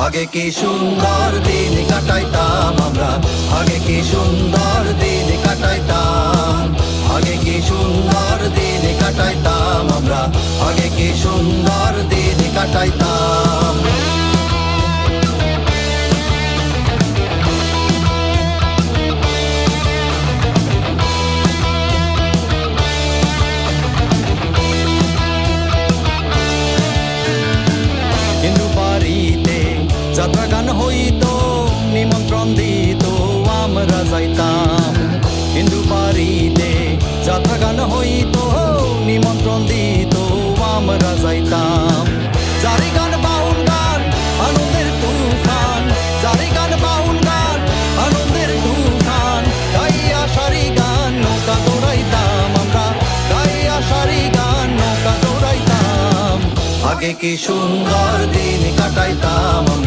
আগে কি সুন্দর দিন কাটাইতাম আমরা, আগে কি সুন্দর দিন কাটাইতাম, আগে কি সুন্দর দিন কাটাইতাম আমরা, আগে কি সুন্দর দিন কাটাইতাম। হিন্দু বাড়িতে যাত্রা গান হইতো, নিমন্ত্রণ দিত আমরা যাইতাম। হিন্দু বাড়িতে যাত্রা গান হইতো, নিমন্ত্রণ দিত আমরা যাইতাম। জারি গান বাউল গান আনন্দের তুফান, জারি গান বাউল গান আনন্দের তুফান, গাইয়া সারি গান নৌকা দৌড়াইতাম আমরা, গাইয়া সারি গান নৌকা দৌড়াইতাম। আগে কি সুন্দর দিন কাটাইতাম আমরা।